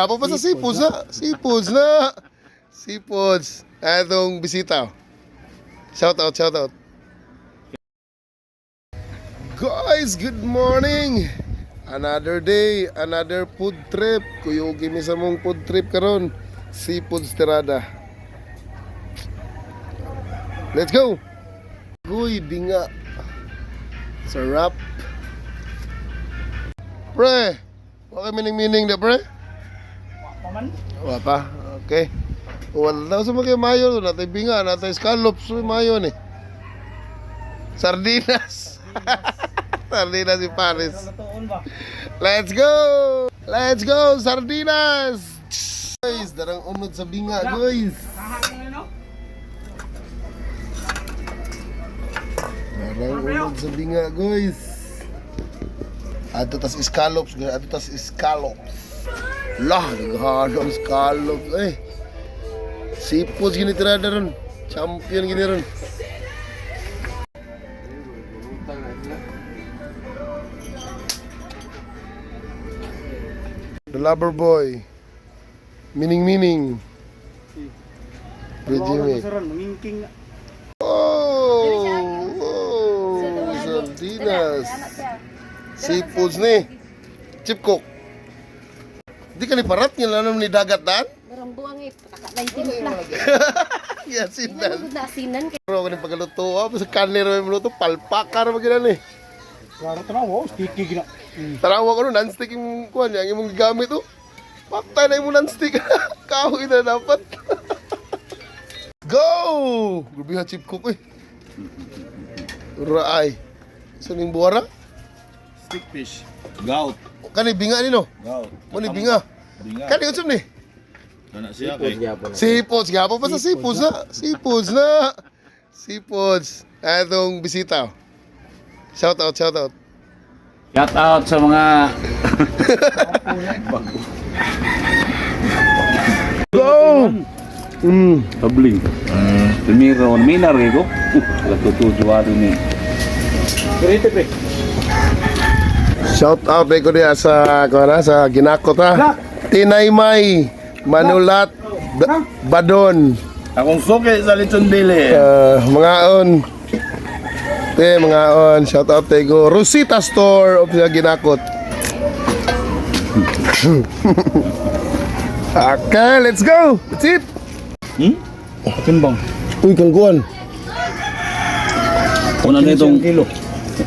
Apa pa sa seafoods na? Seafoods na. Seafoods. Atong bisita. Shout out, shout out. Guys, good morning. Another day, another food trip. Kuyugi mi sa mong food trip karon. Seafoods Tirada. Let's go. Guy, binga. Sarap. Pre, wala mining-mining na pre? Wala pa? Okay. Wala daw sa mga mayo. Natay binga, natay scallops. Mayo ni. Sardinas. Sardinas si Paris. Let's go! Let's go, sardinas! Guys, darang unod sa binga, guys. Darang unod sa binga, guys. Ato tas scallops, guys. Ato tas scallops. Lah, naghanap scallops, eh. Seafoods gini tirada ron. Champion gini ron. The lover boy. Mining. Jimmy. Oh, sardinas. Seafoods ni. Chip cook. Di ka ni parat niya lang ni dagat dan? Barang buang eh, pakakaitin na. Ya sinan. Nasinan kay. Pero kani pagaluto, sa kanir may luto palpakar maginan ni. Klaro tanaw, sticky gina. Tarawa ko no non-stick yung kuan yang imong gigamit oh. Patay na imong non-stick. Kahoy na dapat. Go! Grabe ha chip cook eh. Raay. Sa ning buwara? Stick fish. Gout. Kani binga ni no? Gout. Mo ni binga. Binga. Kani unsa ni? Anak siya kay. Seafoods, gapa pa sa seafoods na. Seafoods na. Seafoods. Atong bisita. Shout out, shout out. Shout out sa mga Go! tabling. Tumiro, minar ko. Natutuwa ni. Shout out ko diya sa sa ginakot ha. Tinaymay, Manulat, Badon. Akong suki sa lechon bili. Mga on. Mga on. Shout out ko. Rosita Store of sa ginakot. Okay, let's go. That's it. Timbang. Uy, kangkuan. Una na itong kilo.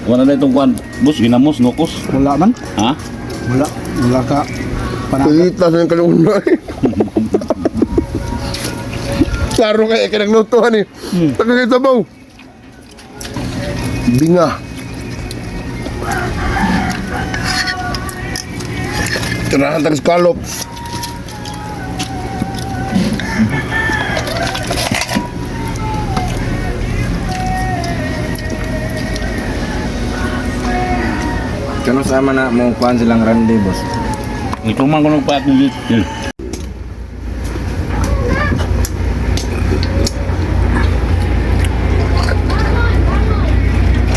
Una na itong kwan. Bus, ginamos, nukos. Wala man. Ha? Wala ka. Panaka. Pilitas na yung kalunay. Klaro kayo ka naglutuan eh. Pagkakita mo. Binga. Tirahan tang scallops. Kano sama na mo kuan silang rande boss. Ito man ko nagpaat ng dito.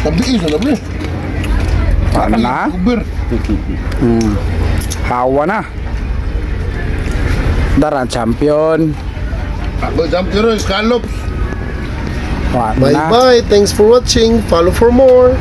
Tabi isa na bro. Paano na? Uber. Hawa na. Daran champion. Ako champion scallops. Paano Bye na? bye. Thanks for watching. Follow for more.